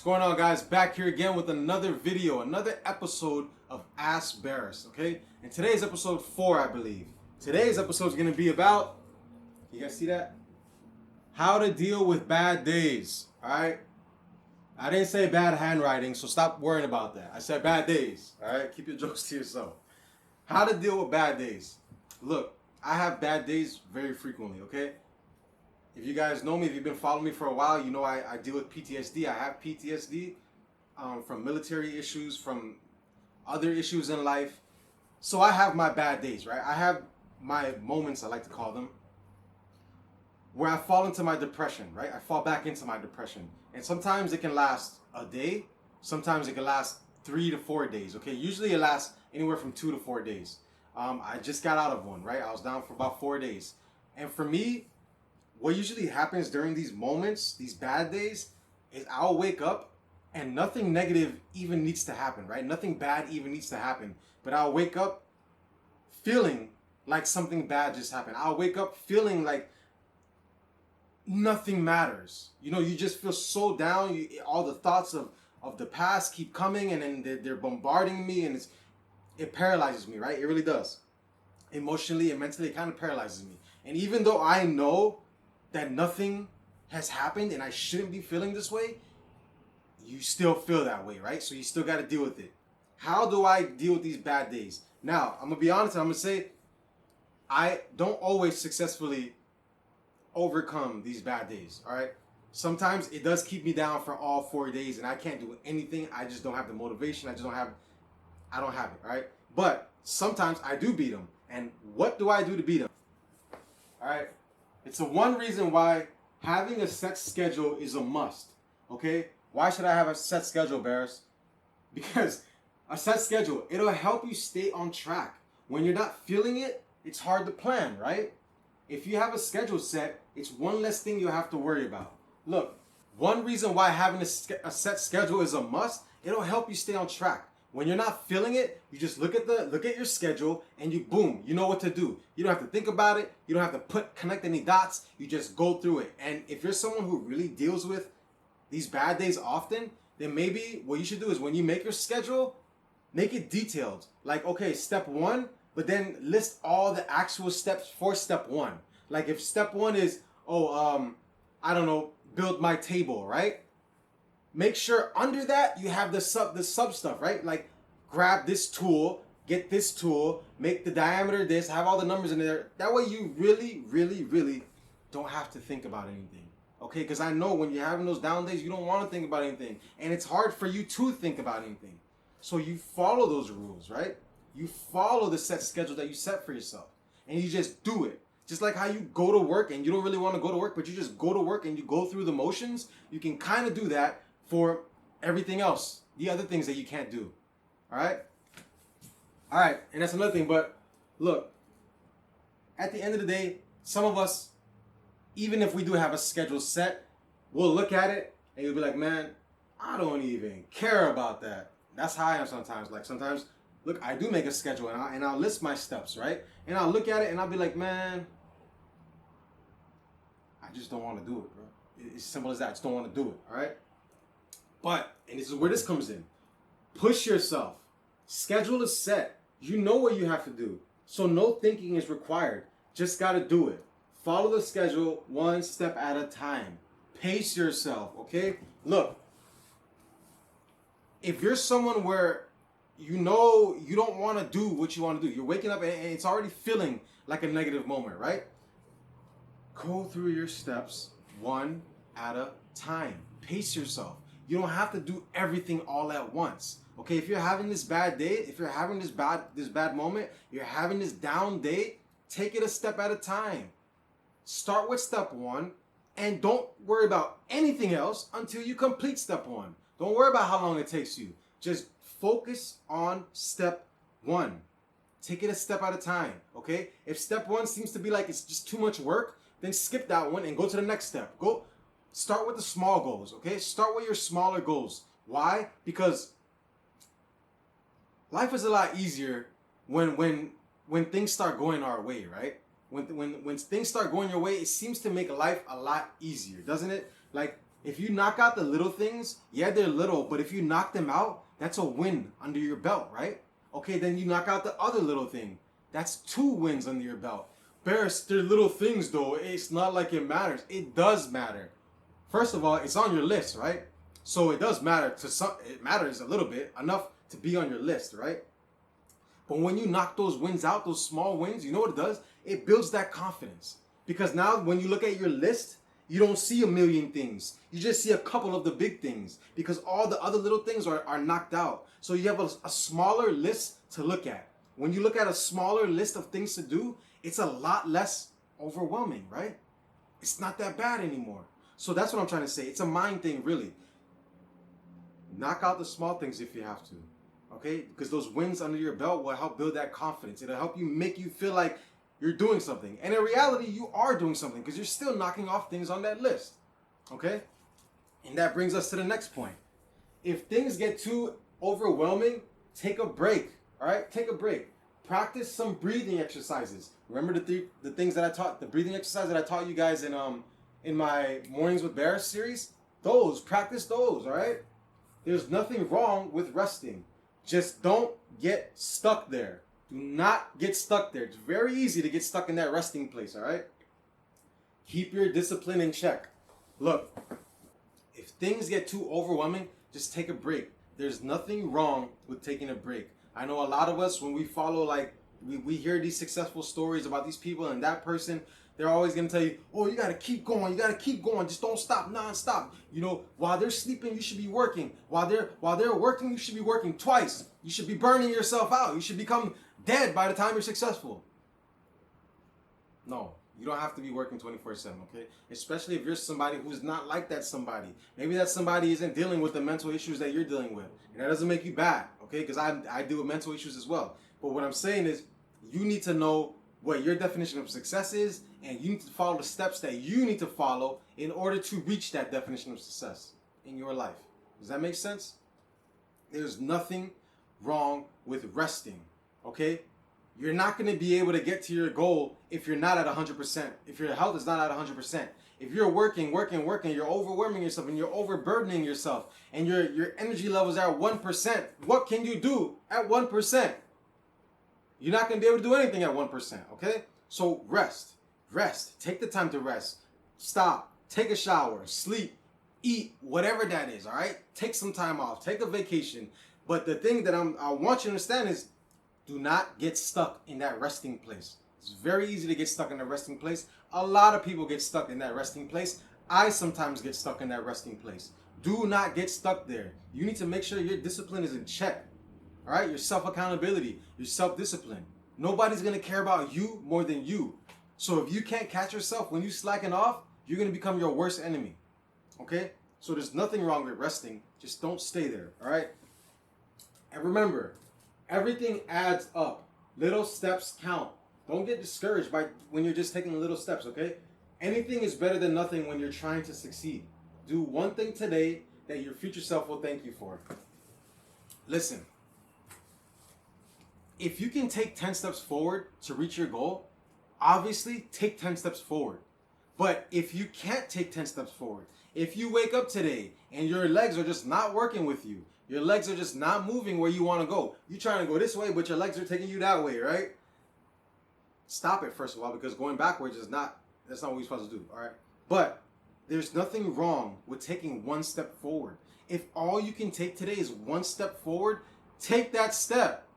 going on, guys? Back here again with another video, another episode of Ask Baris, okay? And today's episode 4, I believe. Today's episode is going to be about, you guys see that? How to deal with bad days, all right? I didn't say bad handwriting, so stop worrying about that. I said bad days, all right? Keep your jokes to yourself. How to deal with bad days. Look, I have bad days very frequently, okay? If you guys know me, if you've been following me for a while, you know I deal with PTSD. I have PTSD from military issues, from other issues in life. So I have my bad days, right? I have my moments, I like to call them, where I fall into my depression, right? I fall back into my depression. And sometimes it can last a day. Sometimes it can last 3 to 4 days, okay? Usually it lasts anywhere from 2 to 4 days. I just got out of one, right? I was down for about 4 days. And for me, what usually happens during these moments, these bad days, is I'll wake up and nothing negative even needs to happen, right? Nothing bad even needs to happen. But I'll wake up feeling like something bad just happened. I'll wake up feeling like nothing matters. You know, you just feel so down. All the thoughts of the past keep coming, and then they're bombarding me, and it paralyzes me, right? It really does. Emotionally and mentally, it kind of paralyzes me. And even though I know that nothing has happened and I shouldn't be feeling this way, you still feel that way, right? So you still got to deal with it. How do I deal with these bad days? Now, I'm going to be honest, and I'm going to say I don't always successfully overcome these bad days, all right? Sometimes it does keep me down for all 4 days and I can't do anything. I just don't have the motivation. I don't have it, all right? But sometimes I do beat them. And what do I do to beat them? All right? It's the one reason why having a set schedule is a must, okay? Why should I have a set schedule, Baris? Because a set schedule, it'll help you stay on track. When you're not feeling it, it's hard to plan, right? If you have a schedule set, it's one less thing you'll have to worry about. Look, one reason why having a set schedule is a must, it'll help you stay on track. When you're not feeling it, you just look at your schedule and you boom, you know what to do. You don't have to think about it. You don't have to connect any dots. You just go through it. And if you're someone who really deals with these bad days often, then maybe what you should do is when you make your schedule, make it detailed. Like, okay, step 1, but then list all the actual steps for step 1. Like if step 1 is, I don't know, build my table, right? Make sure under that you have the sub stuff, right? Like grab this tool, get this tool, make the diameter this, have all the numbers in there. That way you really, really, really don't have to think about anything. Okay? Because I know when you're having those down days, you don't want to think about anything. And it's hard for you to think about anything. So you follow those rules, right? You follow the set schedule that you set for yourself. And you just do it. Just like how you go to work and you don't really want to go to work, but you just go to work and you go through the motions, you can kind of do that for everything else, the other things that you can't do. All right? All right, and that's another thing. But look, at the end of the day, some of us, even if we do have a schedule set, we'll look at it and you'll be like, man, I don't even care about that. That's how I am sometimes. Like sometimes, look, I do make a schedule and I'll list my steps, right? And I'll look at it and I'll be like, man, I just don't want to do it, bro. It's simple as that. I just don't want to do it, all right? But, and this is where this comes in, push yourself. Schedule is set. You know what you have to do. So no thinking is required. Just got to do it. Follow the schedule one step at a time. Pace yourself, okay? Look, if you're someone where you know you don't want to do what you want to do, you're waking up and it's already feeling like a negative moment, right? Go through your steps one at a time. Pace yourself. You don't have to do everything all at once. Okay, if you're having this bad day, if you're having this bad moment, you're having this down day, take it a step at a time. Start with step 1 and don't worry about anything else until you complete step 1. Don't worry about how long it takes you. Just focus on step 1. Take it a step at a time, okay? If step 1 seems to be like it's just too much work, then skip that one and go to the next step. Start with the small goals, okay? Start with your smaller goals. Why? Because life is a lot easier when things start going our way, right? When things start going your way, it seems to make life a lot easier, doesn't it? Like If you knock out the little things, yeah, they're little, but if you knock them out, that's a win under your belt, right? Okay, then you knock out the other little thing. That's 2 wins under your belt. Baris, they're little things though. It's not like it matters. It does matter. First of all, it's on your list, right? So it does matter to some. It matters a little bit, enough to be on your list, right? But when you knock those wins out, those small wins, you know what it does? It builds that confidence. Because now when you look at your list, you don't see a million things. You just see a couple of the big things. Because all the other little things are knocked out. So you have a smaller list to look at. When you look at a smaller list of things to do, it's a lot less overwhelming, right? It's not that bad anymore. So that's what I'm trying to say. It's a mind thing, really. Knock out the small things if you have to. Okay? Because those wins under your belt will help build that confidence. It'll help you make you feel like you're doing something. And in reality, you are doing something because you're still knocking off things on that list. Okay? And that brings us to the next point. If things get too overwhelming, take a break. All right? Take a break. Practice some breathing exercises. Remember the things that I taught, the breathing exercise that I taught you guys in my Mornings with Baris series? Practice those, all right? There's nothing wrong with resting. Just don't get stuck there. Do not get stuck there. It's very easy to get stuck in that resting place, all right? Keep your discipline in check. Look, if things get too overwhelming, just take a break. There's nothing wrong with taking a break. I know a lot of us, when we follow, like, we hear these successful stories about these people and that person, they're always going to tell you, oh, you got to keep going. You got to keep going. Just don't stop nonstop. You know, while they're sleeping, you should be working. While they're working, you should be working twice. You should be burning yourself out. You should become dead by the time you're successful. No, you don't have to be working 24/7, okay? Especially if you're somebody who's not like that somebody. Maybe that somebody isn't dealing with the mental issues that you're dealing with. And that doesn't make you bad, okay? Because I deal with mental issues as well. But what I'm saying is you need to know what your definition of success is, and you need to follow the steps that you need to follow in order to reach that definition of success in your life. Does that make sense? There's nothing wrong with resting, okay? You're not going to be able to get to your goal if you're not at 100%, if your health is not at 100%. If you're working, you're overwhelming yourself and you're overburdening yourself and your energy levels are at 1%, what can you do at 1%? You're not going to be able to do anything at 1%, okay? So rest. Take the time to rest. Stop. Take a shower. Sleep. Eat. Whatever that is, all right? Take some time off. Take a vacation. But the thing that I want you to understand is do not get stuck in that resting place. It's very easy to get stuck in that resting place. A lot of people get stuck in that resting place. I sometimes get stuck in that resting place. Do not get stuck there. You need to make sure your discipline is in check. All right, your self-accountability, your self-discipline. Nobody's going to care about you more than you. So if you can't catch yourself when you slacking off, you're going to become your worst enemy. Okay? So there's nothing wrong with resting. Just don't stay there. All right? And remember, everything adds up. Little steps count. Don't get discouraged when you're just taking little steps, okay? Anything is better than nothing when you're trying to succeed. Do one thing today that your future self will thank you for. Listen. If you can take 10 steps forward to reach your goal, obviously take 10 steps forward. But if you can't take 10 steps forward, if you wake up today and your legs are just not working with you, your legs are just not moving where you want to go, you're trying to go this way, but your legs are taking you that way, right? Stop it, first of all, because going backwards that's not what we're supposed to do, all right? But there's nothing wrong with taking one step forward. If all you can take today is one step forward, take that step.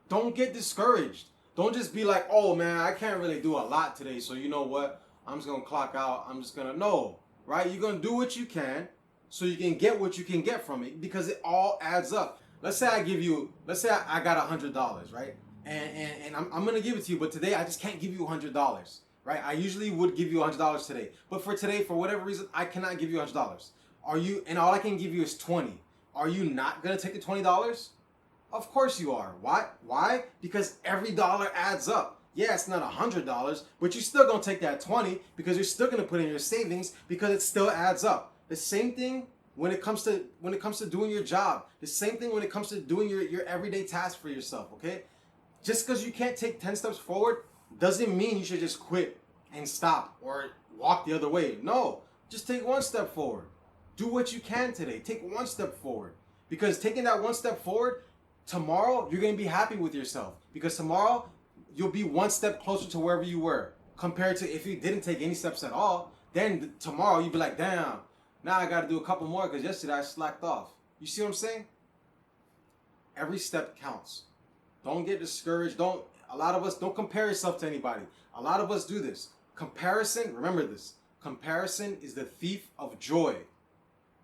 Don't get discouraged. Don't just be like, oh man, I can't really do a lot today, so you know what? I'm just going to clock out. No, right? You're going to do what you can so you can get what you can get from it because it all adds up. Let's say I got $100, right? And I'm going to give it to you, but today I just can't give you $100, right? I usually would give you $100 today. But for today, for whatever reason, I cannot give you $100. And all I can give you is 20. Are you not going to take the $20? Of course you are. Why? Because every dollar adds up. Yeah, it's not $100, but you're still going to take that 20 because you're still going to put in your savings because it still adds up. The same thing when it comes to doing your job. The same thing when it comes to doing your everyday tasks for yourself, okay? Just because you can't take 10 steps forward doesn't mean you should just quit and stop or walk the other way. No, just take one step forward. Do what you can today. Take one step forward. Because taking that one step forward, tomorrow you're going to be happy with yourself. Because tomorrow you'll be one step closer to wherever you were. Compared to if you didn't take any steps at all, then tomorrow you'd be like, damn, now I got to do a couple more because yesterday I slacked off. You see what I'm saying? Every step counts. Don't get discouraged. A lot of us don't compare yourself to anybody. A lot of us do this. Comparison, remember this. Comparison is the thief of joy.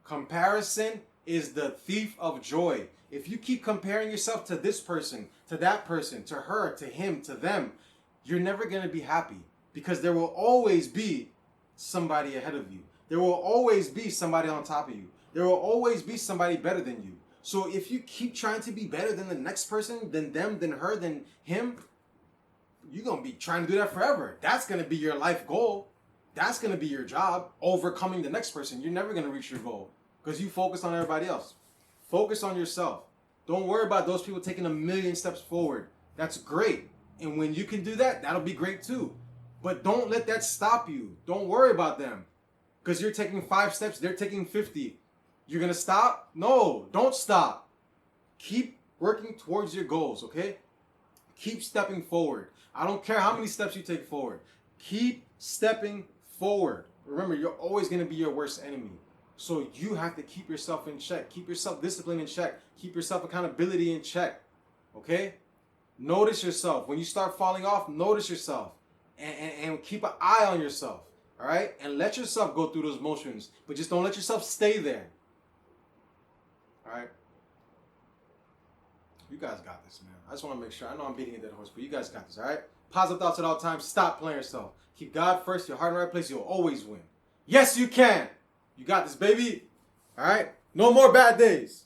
Comparison is the thief of joy. If you keep comparing yourself to this person, to that person, to her, to him, to them, you're never going to be happy because there will always be somebody ahead of you. There will always be somebody on top of you. There will always be somebody better than you. So if you keep trying to be better than the next person, than them, than her, than him, you're going to be trying to do that forever. That's going to be your life goal. That's going to be your job, overcoming the next person. You're never going to reach your goal because you focus on everybody else. Focus on yourself. Don't worry about those people taking a million steps forward. That's great. And when you can do that, that'll be great too. But don't let that stop you. Don't worry about them. Because you're taking 5 steps, they're taking 50. You're going to stop? No, don't stop. Keep working towards your goals, okay? Keep stepping forward. I don't care how many steps you take forward. Keep stepping forward. Remember, you're always going to be your worst enemy. So you have to keep yourself in check. Keep your self-discipline in check. Keep your self-accountability in check, okay? Notice yourself. When you start falling off, notice yourself. And keep an eye on yourself, all right? And let yourself go through those motions. But just don't let yourself stay there. All right? You guys got this, man. I just want to make sure. I know I'm beating a dead horse, but you guys got this, all right? Positive thoughts at all times. Stop playing yourself. Keep God first, your heart in the right place. You'll always win. Yes, you can. You got this, baby. All right? No more bad days.